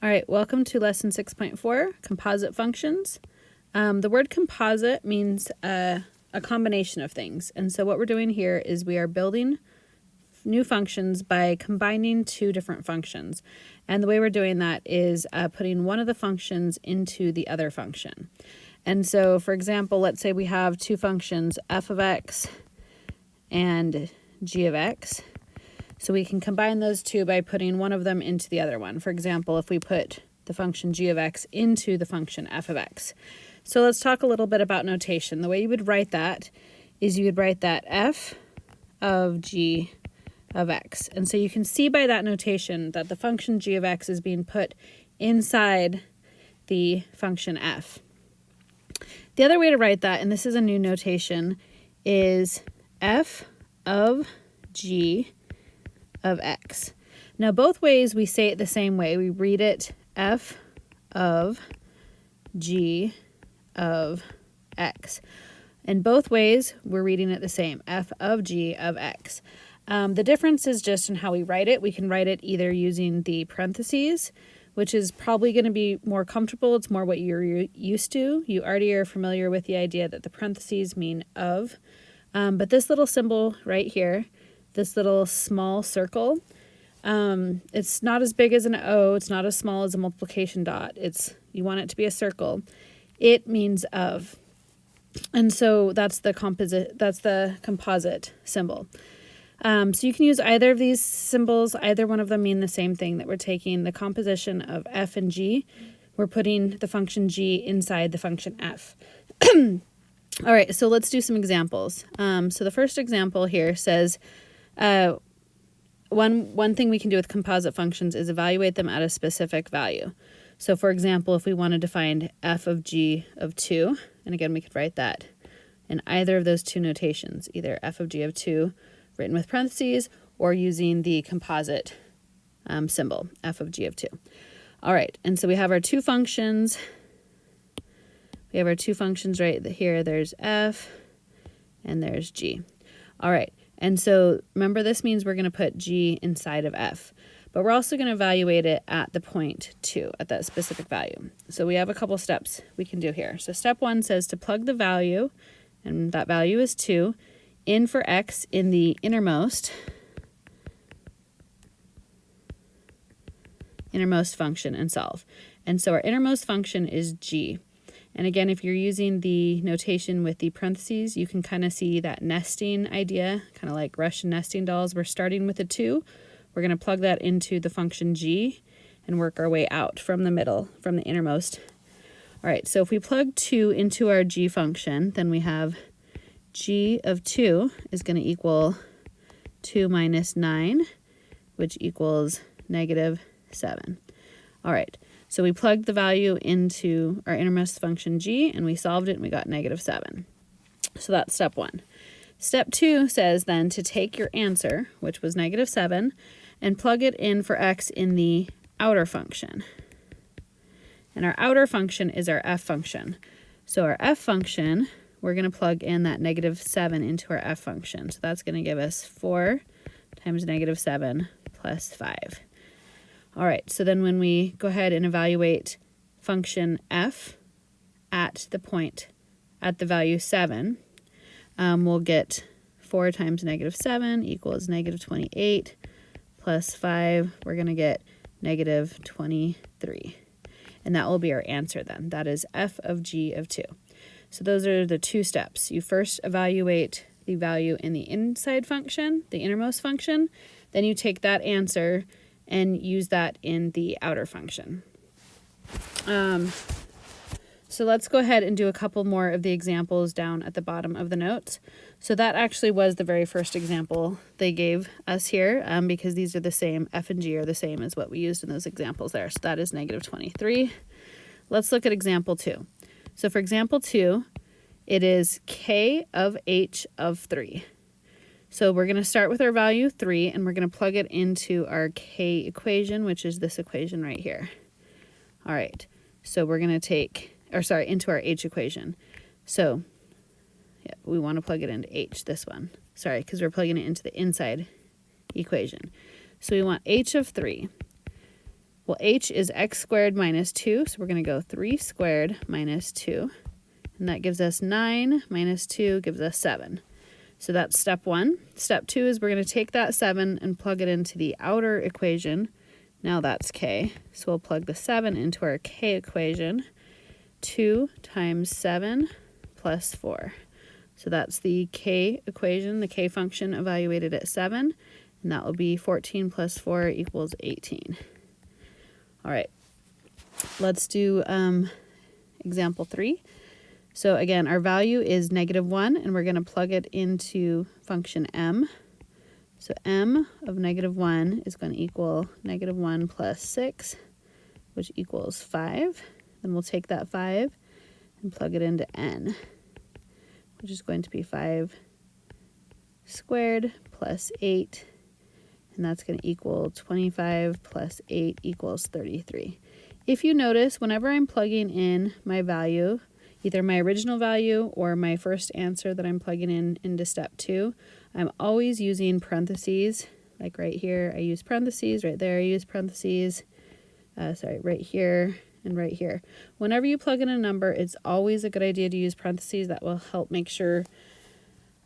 All right, welcome to lesson 6.4, composite functions. The word composite means a combination of things. And so what we're doing here is we are building new functions by combining two different functions. And the way we're doing that is putting one of the functions into the other function. And so, for example, let's say we have two functions, f of x and g of x. So we can combine those two by putting one of them into the other one. For example, if we put the function g of x into the function f of x. So let's talk a little bit about notation. The way you would write that is you would write that f of g of x. And so you can see by that notation that the function g of x is being put inside the function f. The other way to write that, and this is a new notation, is f of g of x. Now both ways we say it the same way. We read it f of g of x. In both ways we're reading it the same, f of g of x. The difference is just in how we write it. We can write it either using the parentheses, which is probably going to be more comfortable. It's more what you're used to. You already are familiar with the idea that the parentheses mean of. But this little symbol right here, this little small circle, it's not as big as an O, it's not as small as a multiplication dot. You want it to be a circle. It means of. And so that's the composite symbol. So you can use either of these symbols. Either one of them mean the same thing, that we're taking the composition of f and g. We're putting the function g inside the function f. All right, so let's do some examples. So the first example here says, one thing we can do with composite functions is evaluate them at a specific value. So for example, if we wanted to find f of g of 2, and again we could write that in either of those two notations, either f of g of 2 written with parentheses or using the composite symbol, f of g of 2. All right, and so we have our two functions. We have our two functions right here. There's f and there's g. All right, and so remember, this means we're going to put g inside of f, but we're also going to evaluate it at the point 2, at that specific value. So we have a couple steps we can do here. So step 1 says to plug the value, and that value is 2, in for x in the innermost function and solve. And so our innermost function is g. And again, if you're using the notation with the parentheses, you can kind of see that nesting idea, kind of like Russian nesting dolls. We're starting with a 2. We're going to plug that into the function g and work our way out from the middle, from the innermost. All right, so if we plug 2 into our g function, then we have g of 2 is going to equal 2 minus 9, which equals negative 7. All right, so we plugged the value into our innermost function g, and we solved it, and we got negative 7. So that's step 1. Step 2 says then to take your answer, which was negative 7, and plug it in for x in the outer function. And our outer function is our f function. So our f function, we're going to plug in that negative 7 into our f function. So that's going to give us 4 times negative 7 plus 5. All right, so then when we go ahead and evaluate function f at the value 7, we'll get 4 times negative 7 equals negative 28 plus 5. We're going to get negative 23. And that will be our answer then. That is f of g of 2. So those are the two steps. You first evaluate the value in the inside function, the innermost function. Then you take that answer and use that in the outer function. So let's go ahead and do a couple more of the examples down at the bottom of the notes. So that actually was the very first example they gave us here, because these are the same, f and g are the same as what we used in those examples there. So that is negative 23. Let's look at example 2. So for example 2, it is k of h of 3. So we're going to start with our value 3, and we're going to plug it into our k equation, which is this equation right here. All right, so we're going to into our h equation. So yeah, we want to plug it into h, this one. Sorry, because we're plugging it into the inside equation. So we want h of 3. Well, h is x squared minus 2, so we're going to go 3 squared minus 2. And that gives us 9 minus 2 gives us 7. So that's step 1. Step 2 is we're going to take that 7 and plug it into the outer equation. Now that's k. So we'll plug the 7 into our k equation. 2 times 7 plus 4. So that's the k equation, the k function evaluated at 7. And that will be 14 plus 4 equals 18. All right, let's do example 3. So again, our value is -1, and we're going to plug it into function m. So m of -1 is going to equal -1 plus 6, which equals 5. Then we'll take that 5 and plug it into n, which is going to be 5 squared plus 8, and that's going to equal 25 plus 8 equals 33. If you notice, whenever I'm plugging in my value, either my original value or my first answer that I'm plugging in into step 2, I'm always using parentheses. Like right here, I use parentheses. Right there, I use parentheses. Right here and right here. Whenever you plug in a number, it's always a good idea to use parentheses. That will help make sure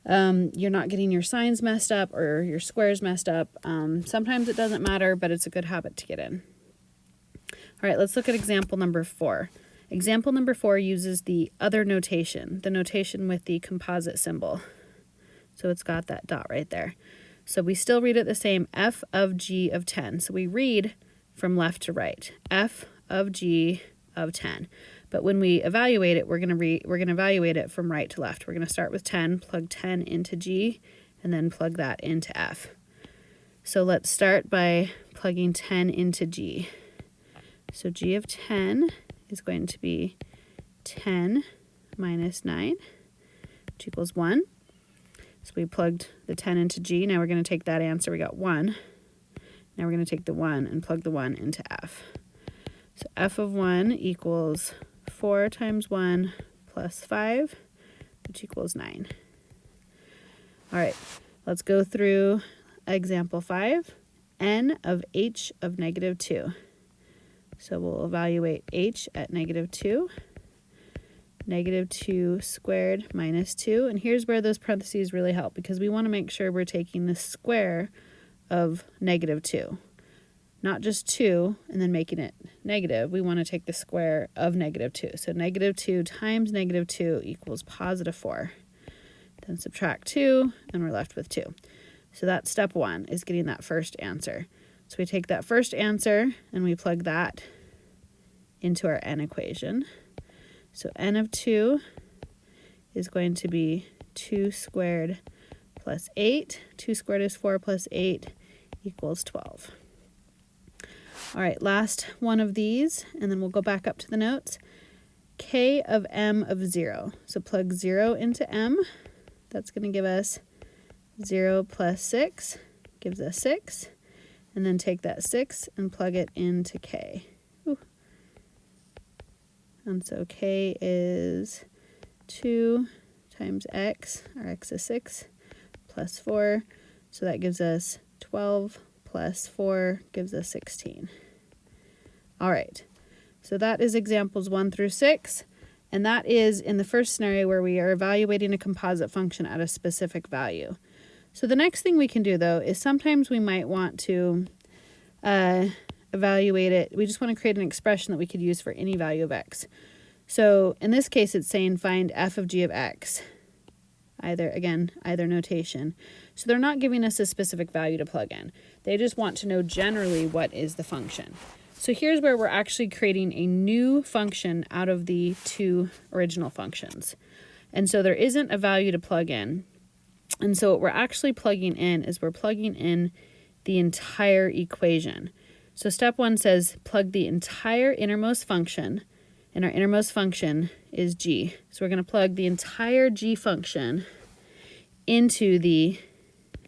you're not getting your signs messed up or your squares messed up. Sometimes it doesn't matter, but it's a good habit to get in. All right, let's look at example number 4. Example number 4 uses the other notation, the notation with the composite symbol. So it's got that dot right there. So we still read it the same, f of g of 10. So we read from left to right, f of g of 10. But when we evaluate it, we're going to evaluate it from right to left. We're going to start with 10, plug 10 into g, and then plug that into f. So let's start by plugging 10 into g. So g of 10 is going to be 10 minus 9, which equals 1. So we plugged the 10 into g. Now we're going to take that answer. We got 1. Now we're going to take the 1 and plug the 1 into f. So f of 1 equals 4 times 1 plus 5, which equals 9. All right, let's go through example 5. N of h of -2. So we'll evaluate h at -2. -2 squared minus 2. And here's where those parentheses really help, because we want to make sure we're taking the square of -2. Not just 2 and then making it negative. We want to take the square of -2. So -2 times -2 equals +4. Then subtract 2, and we're left with 2. So that's step 1, is getting that first answer. So we take that first answer and we plug that into our n equation. So n of 2 is going to be 2 squared plus 8. 2 squared is 4 plus 8 equals 12. All right, last one of these, and then we'll go back up to the notes. K of m of 0. So plug 0 into m. That's going to give us 0 plus 6, gives us 6. And then take that 6 and plug it into k. Ooh. And so k is 2 times x, our x is 6, plus 4. So that gives us 12 plus 4 gives us 16. All right, so that is examples 1 through 6. And that is in the first scenario where we are evaluating a composite function at a specific value. So the next thing we can do, though, is sometimes we might want to evaluate it. We just want to create an expression that we could use for any value of x. So in this case, it's saying find f of g of x. Either notation. So they're not giving us a specific value to plug in. They just want to know generally what is the function. So here's where we're actually creating a new function out of the two original functions. And so there isn't a value to plug in. And so what we're actually plugging in is we're plugging in the entire equation. So step 1 says plug the entire innermost function, and our innermost function is g. So we're going to plug the entire g function into the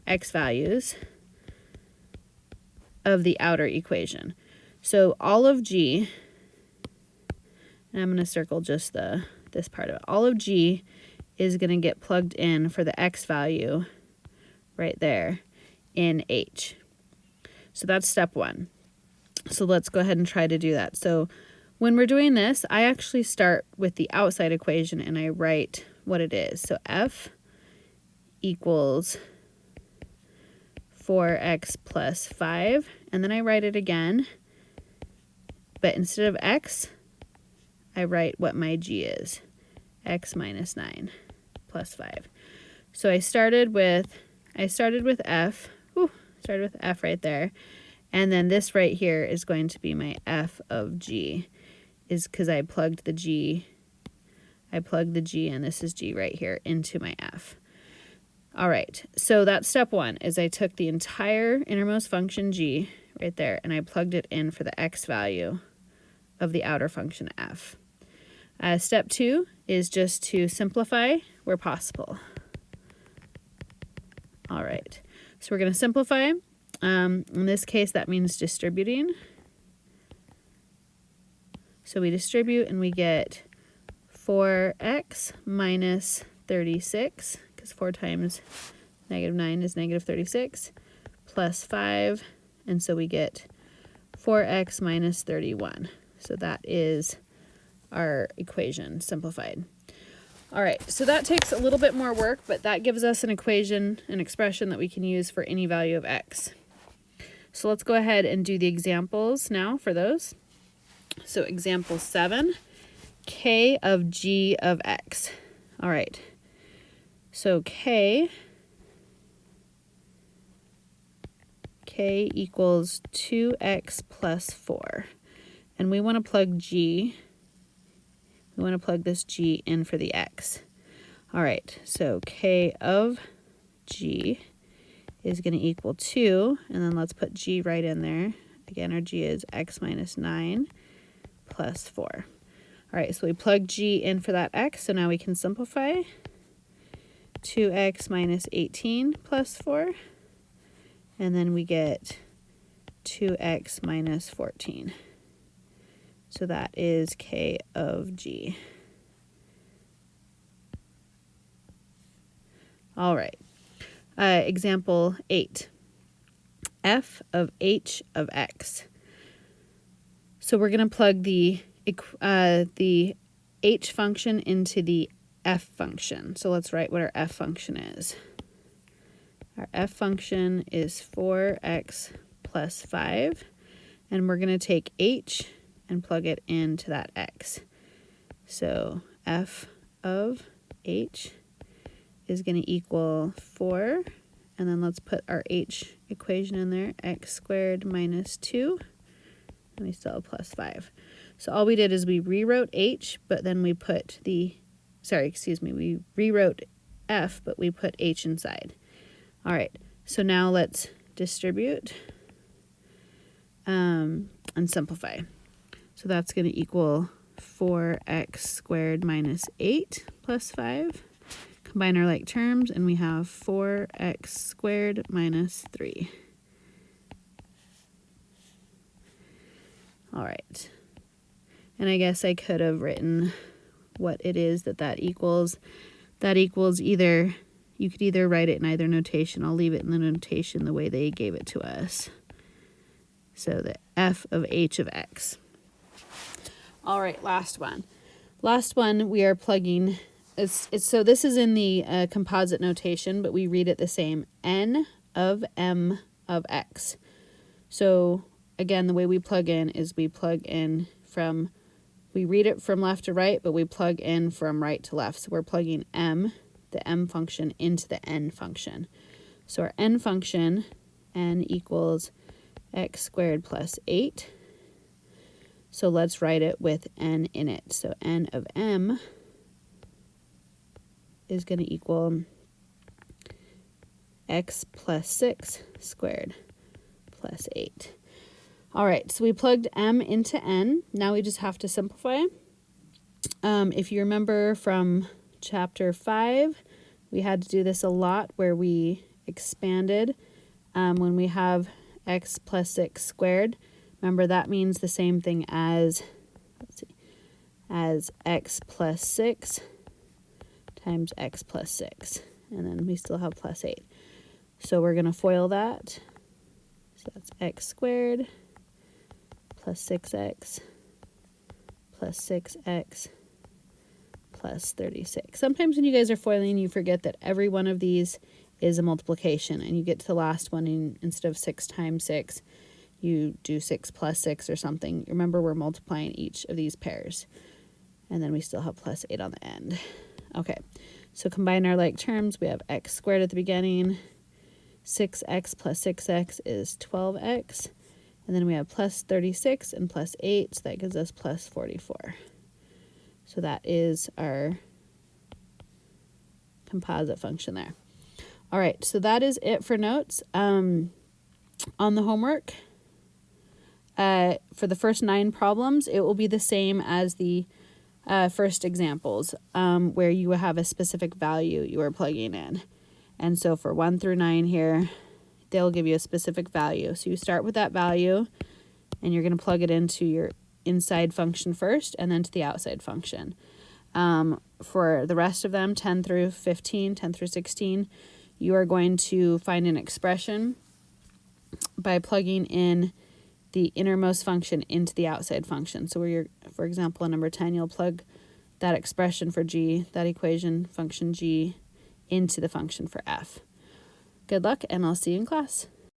x values of the outer equation. So all of g, and I'm going to circle just this part of it, all of g is going to get plugged in for the x value right there in h. So that's step 1. So let's go ahead and try to do that. So when we're doing this, I actually start with the outside equation and I write what it is. So f equals 4x plus 5, and then I write it again, but instead of x, I write what my g is, x minus 9 plus 5. So I started with f, started with f right there, and then this right here is going to be my f of g, is because I plugged the g, and this is g right here, into my f. All right, so that's step one, is I took the entire innermost function g right there, and I plugged it in for the x value of the outer function f. Step two is just to simplify where possible. All right, so we're going to simplify. In this case, that means distributing. So we distribute and we get 4x minus 36, because 4 times negative 9 is negative 36, plus 5, and so we get 4x minus 31. So that is our equation simplified. All right, so that takes a little bit more work, but that gives us an equation, an expression that we can use for any value of x. So let's go ahead and do the examples now for those. So example 7, k of g of x. All right, so k equals 2x plus 4. And we want to plug g, we want to plug this g in for the x. All right, so k of g is going to equal 2, and then let's put g right in there. Again, our g is x minus 9 plus 4. All right, so we plug g in for that x, so now we can simplify. 2x minus 18 plus 4, and then we get 2x minus 14. So that is k of g. All right, example 8, f of h of x. So we're going to plug the h function into the f function. So let's write what our f function is. Our f function is 4x plus 5, and we're going to take h and plug it into that x. So f of h is going to equal 4, and then let's put our h equation in there, x squared minus 2, and we still have plus 5. So all we did is we rewrote h, but then we put we rewrote f, but we put h inside. All right, so now let's distribute and simplify. So that's going to equal 4x squared minus 8 plus 5. Combine our like terms, and we have 4x squared minus 3. All right. And I guess I could have written what it is that equals. That equals either, you could either write it in either notation. I'll leave it in the notation the way they gave it to us. So the f of h of x. All right, last one. Last one, we are plugging, so this is in the composite notation, but we read it the same, n of m of x. So again, the way we plug in is we plug in from, we read it from left to right, but we plug in from right to left. So we're plugging the m function, into the n function. So our n function, n equals x squared plus 8. So let's write it with n in it. So n of m is going to equal x plus 6 squared plus 8. All right, so we plugged m into n. Now we just have to simplify. If you remember from chapter 5, we had to do this a lot where we expanded when we have x plus 6 squared. Remember, that means the same thing as, as x plus 6 times x plus 6. And then we still have plus 8. So we're going to FOIL that. So that's x squared plus 6x plus 6x plus 36. Sometimes when you guys are foiling, you forget that every one of these is a multiplication, and you get to the last one, and instead of 6 times 6, you do 6 plus 6 or something. Remember, we're multiplying each of these pairs. And then we still have plus 8 on the end. Okay, so combine our like terms. We have x squared at the beginning. 6x plus 6x is 12x. And then we have plus 36 and plus 8, so that gives us plus 44. So that is our composite function there. All right, so that is it for notes. On the homework, for the first 9 problems, it will be the same as the first examples, where you have a specific value you are plugging in. And so for 1 through 9 here, they'll give you a specific value. So you start with that value, and you're going to plug it into your inside function first, and then to the outside function. For the rest of them, 10 through 15, 10 through 16, you are going to find an expression by plugging in the innermost function into the outside function. So where you're, for example, in number 10, you'll plug that expression for g, that equation, function g, into the function for f. Good luck, and I'll see you in class.